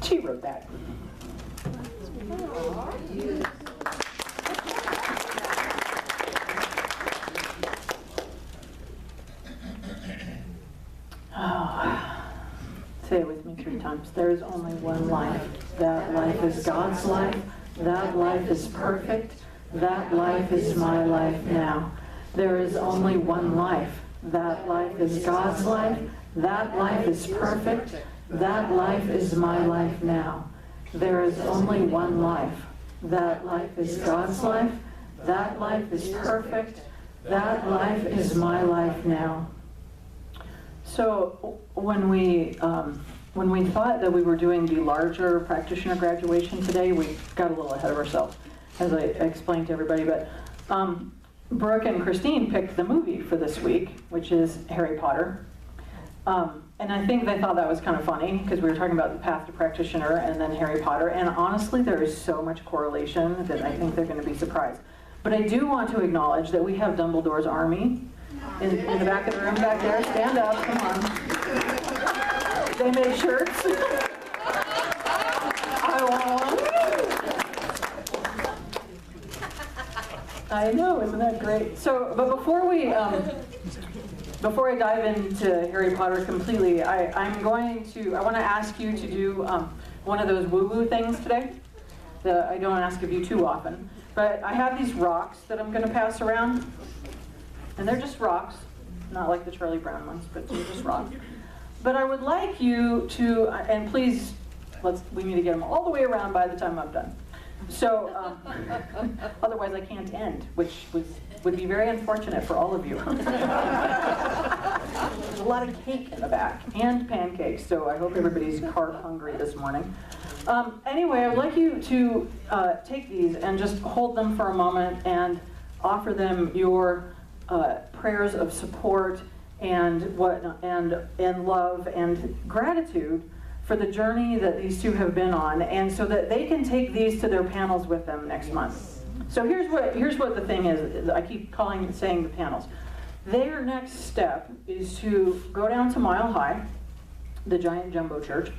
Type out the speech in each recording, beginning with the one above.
She wrote that. Oh, say it with me 3 times. There is only one life. That life is God's life. That life is perfect. That life is my life now. There is only one life. That life is God's life. That life is perfect. That life is my life now. There is only one life. That life is God's life. That life is perfect. That life is my life now. So when we thought that we were doing the larger practitioner graduation today, we got a little ahead of ourselves, as I explained to everybody. But Brooke and Christine picked the movie for this week, which is Harry Potter. And I think they thought that was kind of funny because we were talking about the path to practitioner and then Harry Potter. And honestly, there is so much correlation that I think they're going to be surprised. But I do want to acknowledge that we have Dumbledore's army in the back of the room back there. Stand up, come on. They made shirts. I know, isn't that great? So, but before I dive into Harry Potter completely, I want to ask you to do one of those woo-woo things today that I don't ask of you too often. But I have these rocks that I'm going to pass around, and they're just rocks, not like the Charlie Brown ones, but they're just rocks. But I would like you to, and please, we need to get them all the way around by the time I'm done. So, otherwise I can't end, which would be very unfortunate for all of you. There's a lot of cake in the back, and pancakes, so I hope everybody's carb hungry this morning. Anyway, I would like you to take these and just hold them for a moment and offer them your prayers of support and love and gratitude for the journey that these two have been on, and so that they can take these to their panels with them next month. So here's what the thing is. I keep saying the panels. Their next step is to go down to Mile High, the giant jumbo church,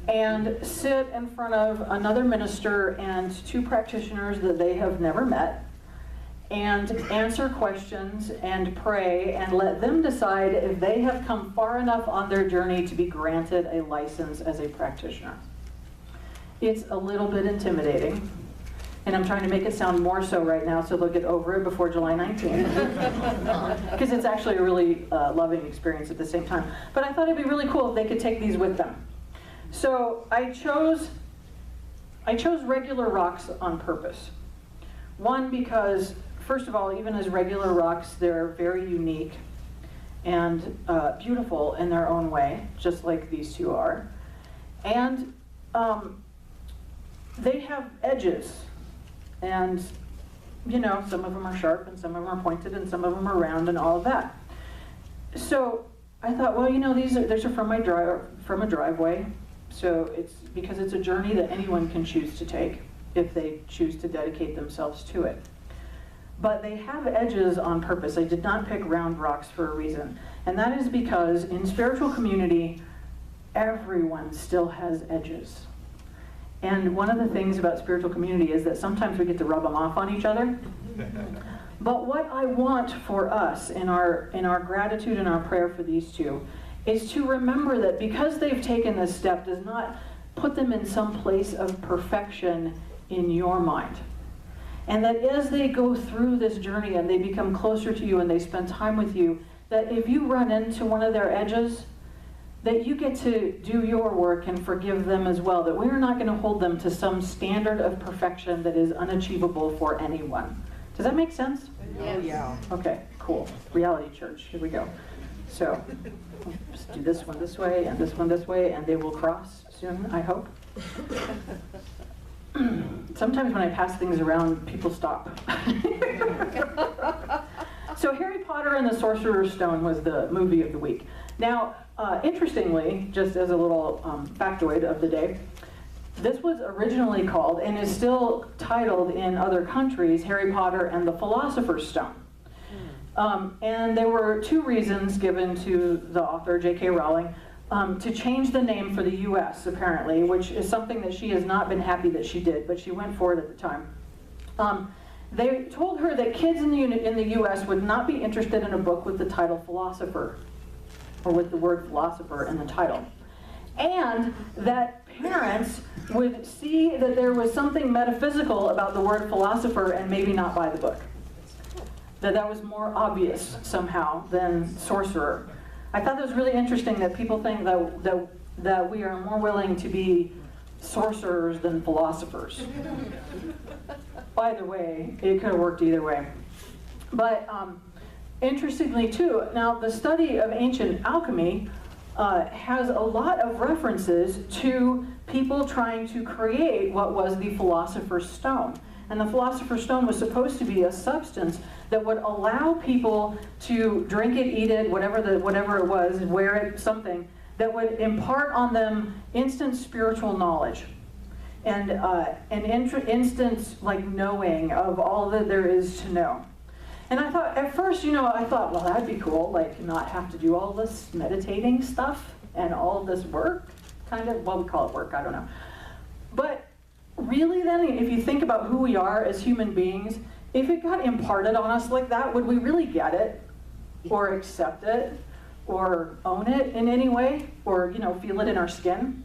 and sit in front of another minister and 2 practitioners that they have never met, and answer questions and pray and let them decide if they have come far enough on their journey to be granted a license as a practitioner. It's a little bit intimidating, and I'm trying to make it sound more so right now so they'll get over it before July 19th. Because it's actually a really loving experience at the same time. But I thought it'd be really cool if they could take these with them. So I chose regular rocks on purpose. One, because first of all, even as regular rocks, they're very unique and beautiful in their own way, just like these 2 are. And they have edges. And, some of them are sharp and some of them are pointed and some of them are round and all of that. So I thought, well, these are from a driveway. So it's because it's a journey that anyone can choose to take if they choose to dedicate themselves to it. But they have edges on purpose. I did not pick round rocks for a reason. And that is because in spiritual community, everyone still has edges. And one of the things about spiritual community is that sometimes we get to rub them off on each other. But what I want for us in our gratitude and our prayer for these 2 is to remember that because they've taken this step does not put them in some place of perfection in your mind. And that as they go through this journey and they become closer to you and they spend time with you, that if you run into one of their edges, that you get to do your work and forgive them as well. That we're not going to hold them to some standard of perfection that is unachievable for anyone. Does that make sense? Yes. Yeah. Okay, cool. Reality church, here we go. So, just do this one this way and this one this way, and they will cross soon, I hope. Sometimes when I pass things around, people stop. So Harry Potter and the Sorcerer's Stone was the movie of the week. Now, interestingly, just as a little factoid of the day, this was originally called, and is still titled in other countries, Harry Potter and the Philosopher's Stone. And there were 2 reasons given to the author, J.K. Rowling. to change the name for the U.S., apparently, which is something that she has not been happy that she did, but she went for it at the time. They told her that kids in the U.S. would not be interested in a book with the title philosopher, or with the word philosopher in the title. And that parents would see that there was something metaphysical about the word philosopher and maybe not buy the book. That was more obvious somehow than sorcerer. I thought that was really interesting that people think that we are more willing to be sorcerers than philosophers. Either way, it could have worked either way. But interestingly too, now the study of ancient alchemy has a lot of references to people trying to create what was the Philosopher's Stone. And the Philosopher's Stone was supposed to be a substance that would allow people to drink it, eat it, whatever it was, wear it, something, that would impart on them instant spiritual knowledge. And an instant like knowing of all that there is to know. And I thought, at first, well, that'd be cool, like not have to do all this meditating stuff and all this work, kind of, well, we call it work, I don't know. But really then, if you think about who we are as human beings, if it got imparted on us like that, would we really get it? Or accept it? Or own it in any way? Or, feel it in our skin?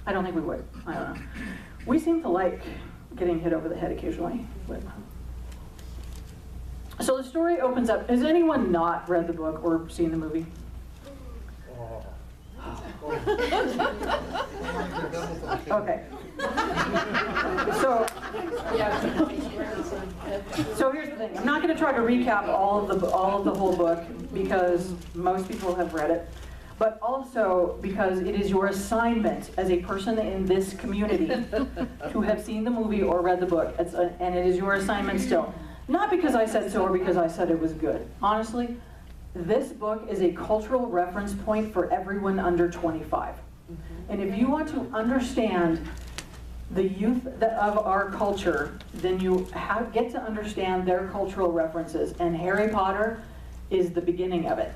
I don't think we would, I don't know. We seem to like getting hit over the head occasionally. So the story opens up. Has anyone not read the book or seen the movie? Okay. So here's the thing. I'm not going to try to recap all of the whole book because most people have read it, but also because it is your assignment as a person in this community to have seen the movie or read the book, and it is your assignment still. Not because I said so or because I said it was good. Honestly, this book is a cultural reference point for everyone under 25. And if you want to understand the youth of our culture, then you get to understand their cultural references. And Harry Potter is the beginning of it.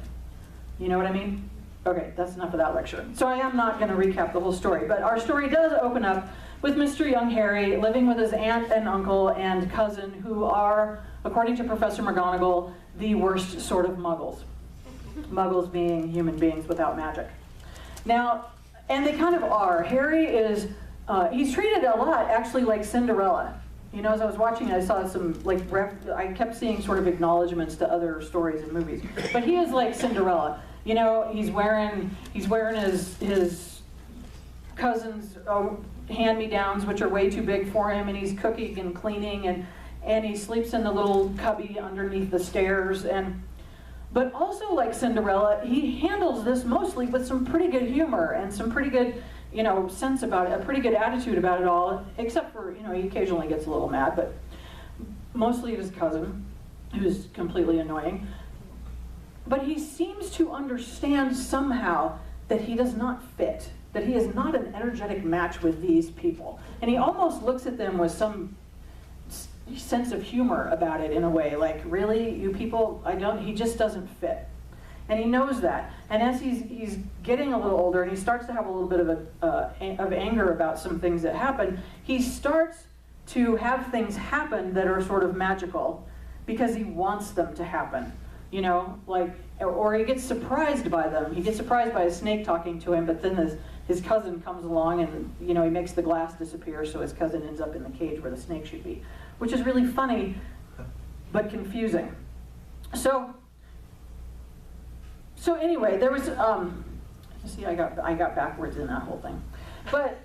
You know what I mean? Okay, that's enough of that lecture. So I am not going to recap the whole story, but our story does open up with Mr. Young Harry living with his aunt and uncle and cousin, who are, according to Professor McGonagall, the worst sort of muggles. Muggles being human beings without magic. Now, and they kind of are. Harry is, he's treated a lot actually like Cinderella. As I was watching it, I saw some, I kept seeing sort of acknowledgments to other stories and movies. But he is like Cinderella. He's wearing his cousin's hand-me-downs, which are way too big for him, and he's cooking and cleaning, and he sleeps in the little cubby underneath the stairs. But also like Cinderella, he handles this mostly with some pretty good humor and some pretty good, sense about it, a pretty good attitude about it all, except for, he occasionally gets a little mad, but mostly his cousin, who's completely annoying. But he seems to understand somehow that he does not fit, that he is not an energetic match with these people. And he almost looks at them with some sense of humor about it in a way, like, really, you people, he just doesn't fit. And he knows that. And as he's getting a little older and he starts to have a little bit of anger about some things that happen, he starts to have things happen that are sort of magical because he wants them to happen. Or he gets surprised by them. He gets surprised by a snake talking to him, but then his cousin comes along and, he makes the glass disappear, so his cousin ends up in the cage where the snake should be, which is really funny, but confusing. So anyway, there was, see, I got backwards in that whole thing. But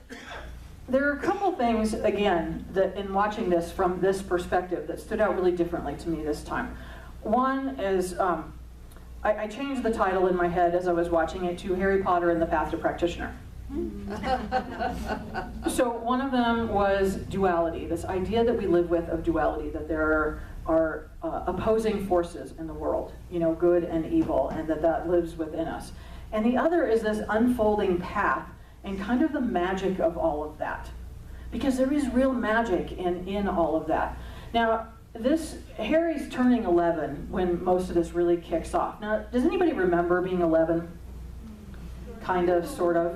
there are a couple things, again, that in watching this from this perspective that stood out really differently to me this time. One is, I changed the title in my head as I was watching it to Harry Potter and the Path to Practitioner. So one of them was duality, this idea that we live with of duality, that there are opposing forces in the world, good and evil, and that lives within us. And the other is this unfolding path and kind of the magic of all of that. Because there is real magic in all of that. Now, Harry's turning 11 when most of this really kicks off. Now, does anybody remember being 11? kind of, sort of.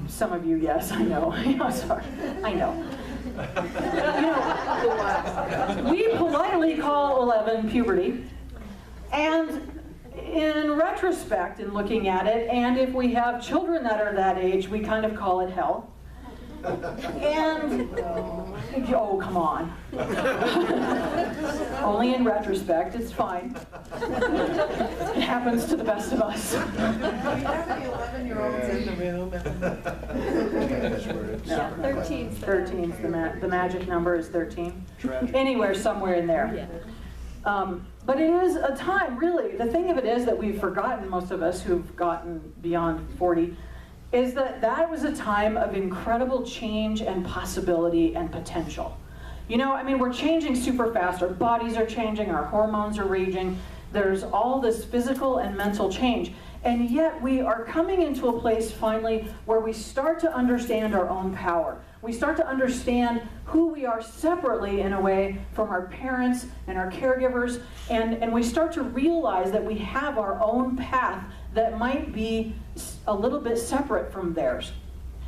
Some of you, yes, I know. Sorry, I know. We politely call 11 puberty, and in retrospect, in looking at it, and if we have children that are that age, we kind of call it hell. And, oh, come on. Only in retrospect, it's fine. It happens to the best of us. We have the 11-year-olds in the room. No, 13. 13 is the magic number is 13. Anywhere, somewhere in there. But it is a time, really. The thing of it is that we've forgotten, most of us who've gotten beyond 40, is that that was a time of incredible change and possibility and potential. You know, I mean, we're changing super fast. Our bodies are changing, our hormones are raging. There's all this physical and mental change. And yet we are coming into a place finally where we start to understand our own power. We start to understand who we are separately in a way from our parents and our caregivers. And we start to realize that we have our own path that might be a little bit separate from theirs.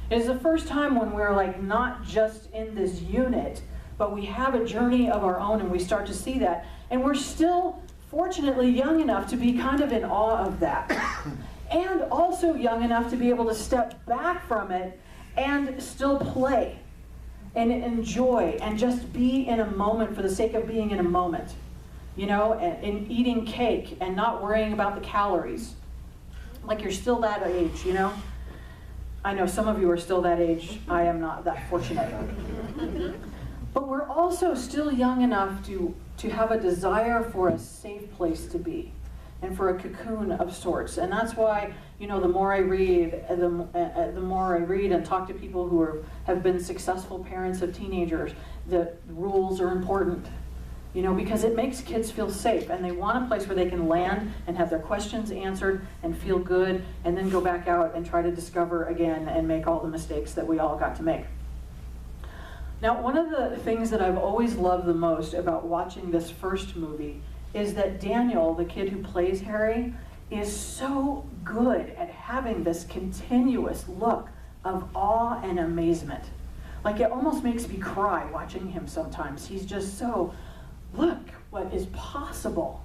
It is the first time when we're like not just in this unit, but we have a journey of our own and we start to see that. And we're still fortunately young enough to be kind of in awe of that. And also young enough to be able to step back from it and still play and enjoy and just be in a moment for the sake of being in a moment. You know, and eating cake and not worrying about the calories. Like you're still that age, you know? I know some of you are still that age. I am not that fortunate. But we're also still young enough to have a desire for a safe place to be and for a cocoon of sorts. And that's why, you know, the more I read, the more I read and talk to people who have been successful parents of teenagers, the rules are important. You know, because it makes kids feel safe and they want a place where they can land and have their questions answered and feel good and then go back out and try to discover again and make all the mistakes that we all got to make. Now, one of the things that I've always loved the most about watching this first movie is that Daniel, the kid who plays Harry, is so good at having this continuous look of awe and amazement. Like it almost makes me cry watching him sometimes. He's just so, look what is possible.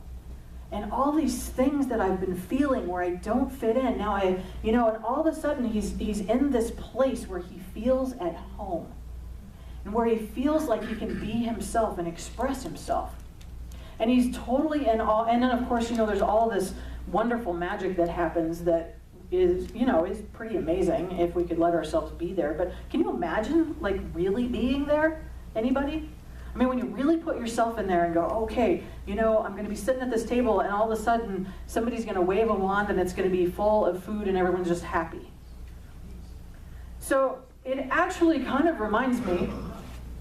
And all these things that I've been feeling where I don't fit in. Now and all of a sudden he's in this place where he feels at home. And where he feels like he can be himself and express himself. And he's totally in awe. And then of course, you know, there's all this wonderful magic that happens that is pretty amazing if we could let ourselves be there. But can you imagine like really being there? Anybody? I mean, when you really put yourself in there and go, okay, you know, I'm going to be sitting at this table and all of a sudden somebody's going to wave a wand and it's going to be full of food and everyone's just happy. So it actually kind of reminds me,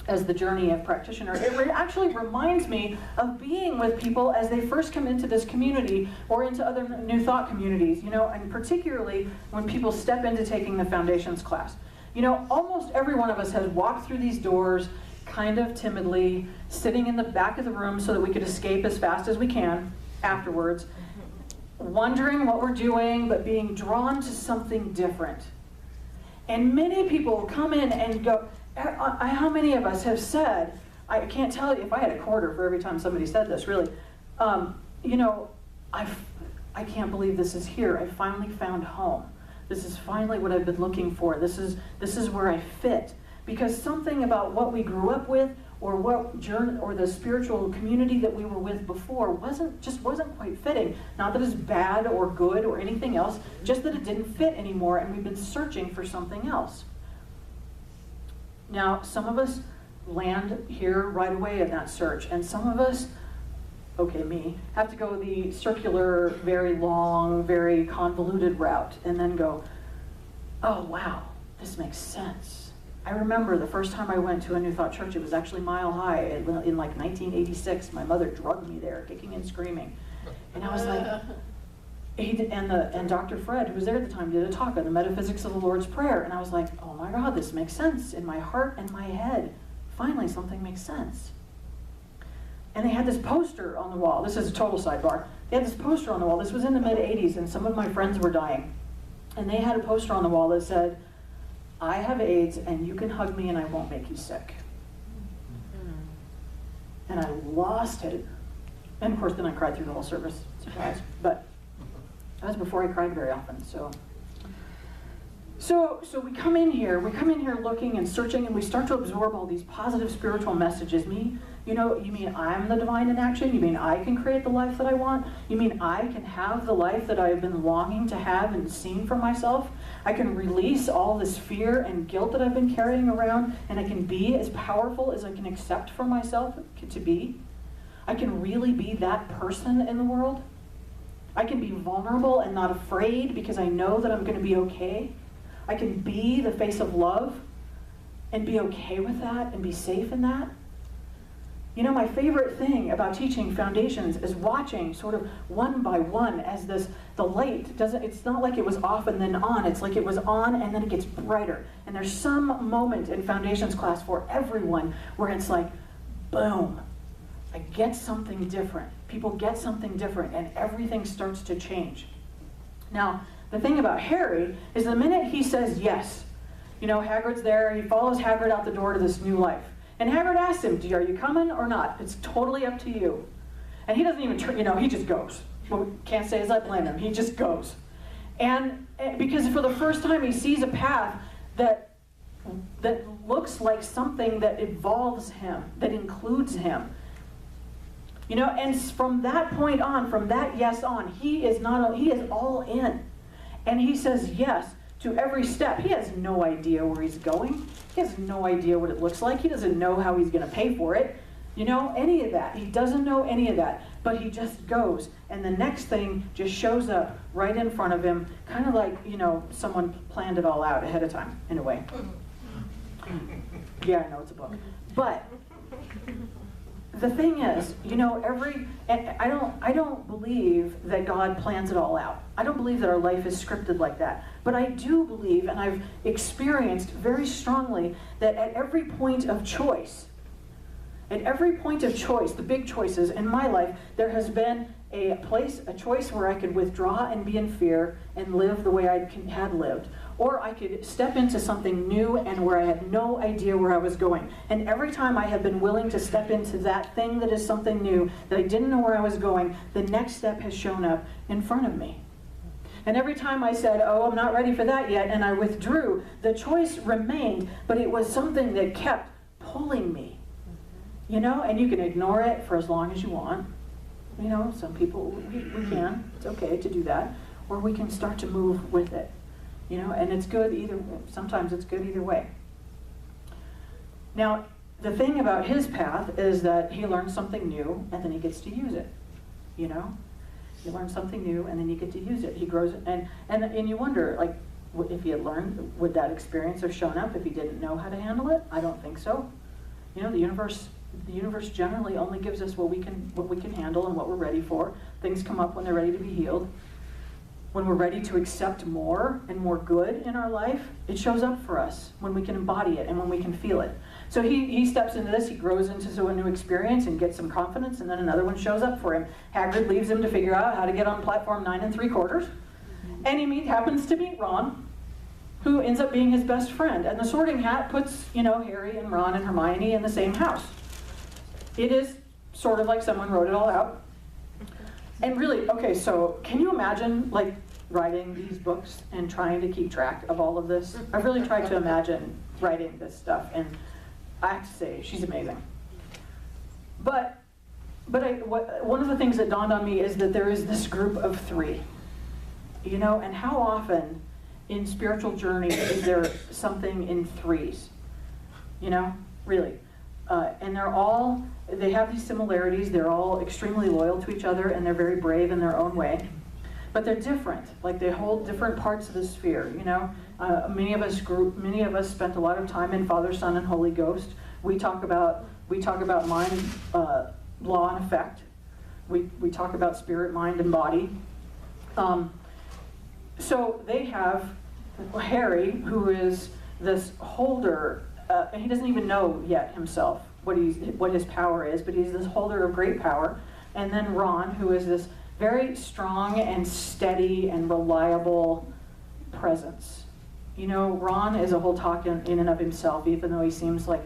as the journey of practitioner, it actually reminds me of being with people as they first come into this community or into other New Thought communities, you know, and particularly when people step into taking the Foundations class. You know, almost every one of us has walked through these doors kind of timidly, sitting in the back of the room so that we could escape as fast as we can afterwards, wondering what we're doing, but being drawn to something different. And many people come in and go, how many of us have said, I can't tell you if I had a quarter for every time somebody said this, really, you know, I can't believe this is here. I finally found home. This is finally what I've been looking for. This is where I fit. Because something about what we grew up with or what journey or the spiritual community that we were with before wasn't quite fitting. Not that it's bad or good or anything else, just that it didn't fit anymore and we've been searching for something else. Now, some of us land here right away in that search, and some of us, okay, me, have to go the circular, very long, very convoluted route and then go, oh wow, this makes sense. I remember the first time I went to a New Thought church, it was actually Mile High in like 1986. My mother drugged me there, kicking and screaming. And I was like, and Dr. Fred, who was there at the time, did a talk on the metaphysics of the Lord's Prayer. And I was like, oh my God, this makes sense in my heart and my head. Finally, something makes sense. And they had this poster on the wall. This is a total sidebar. They had this poster on the wall. This was in the mid-'80s, and some of my friends were dying. And they had a poster on the wall that said, "I have AIDS and you can hug me and I won't make you sick." And I lost it. And of course then I cried through the whole service, surprise. But that was before I cried very often, so we come in here looking and searching, and we start to absorb all these positive spiritual messages. You mean I'm the divine in action? You mean I can create the life that I want? You mean I can have the life that I have been longing to have and seen for myself? I can release all this fear and guilt that I've been carrying around, and I can be as powerful as I can accept for myself to be. I can really be that person in the world. I can be vulnerable and not afraid because I know that I'm going to be okay. I can be the face of love and be okay with that and be safe in that. My favorite thing about teaching foundations is watching sort of one by one as the light doesn't, it's not like it was off and then on, it's like it was on and then it gets brighter. And there's some moment in foundations class for everyone where it's like, boom, I get something different. People get something different and everything starts to change. Now, the thing about Harry is the minute he says yes, Hagrid's there, he follows Hagrid out the door to this new life. And Hagrid asks him, are you coming or not? It's totally up to you. And he doesn't even, he just goes. What we can't say is I blame him. He just goes. And because for the first time he sees a path that looks like something that involves him, that includes him. And from that point on, from that yes on, he is all in. And he says yes to every step. He has no idea where he's going. He has no idea what it looks like. He doesn't know how he's going to pay for it. Any of that. He doesn't know any of that. But he just goes. And the next thing just shows up right in front of him, kind of like, someone planned it all out ahead of time, in a way. Yeah, I know it's a book. But the thing is, I don't believe that God plans it all out. I don't believe that our life is scripted like that. But I do believe, and I've experienced very strongly, that at every point of choice, the big choices in my life, there has been a choice where I could withdraw and be in fear and live the way I had lived. Or I could step into something new and where I had no idea where I was going. And every time I have been willing to step into that thing that is something new, that I didn't know where I was going, the next step has shown up in front of me. And every time I said, oh, I'm not ready for that yet, and I withdrew, the choice remained, but it was something that kept pulling me. And you can ignore it for as long as you want. Some people, we can. It's okay to do that. Or we can start to move with it. And it's good sometimes it's good either way. Now, the thing about his path is that he learns something new and then he gets to use it. He learns something new and then you get to use it. He grows, and you wonder, like, if he had learned, would that experience have shown up if he didn't know how to handle it? I don't think so. The universe generally only gives us what we can handle and what we're ready for. Things come up when they're ready to be healed. When we're ready to accept more and more good in our life, it shows up for us when we can embody it and when we can feel it. So he steps into this, he grows into a new experience and gets some confidence, and then another one shows up for him. Hagrid leaves him to figure out how to get on platform 9 3/4, and he happens to meet Ron, who ends up being his best friend. And the Sorting Hat puts, Harry and Ron and Hermione in the same house. It is sort of like someone wrote it all out. And really, okay, so can you imagine, like, writing these books and trying to keep track of all of this? I've really tried to imagine writing this stuff, and I have to say, she's amazing. But one of the things that dawned on me is that there is this group of 3, and how often in spiritual journey is there something in 3s, really. And they have these similarities, they're all extremely loyal to each other, and they're very brave in their own way. But they're different, like they hold different parts of the sphere, Many of us spent a lot of time in Father, Son, and Holy Ghost. We talk about mind, law, and effect. We talk about spirit, mind, and body. So they have Harry, who is this holder, and he doesn't even know yet himself what his power is, but he's this holder of great power. And then Ron, who is this very strong and steady and reliable presence. You know, Ron is a whole talk in and of himself, even though he seems like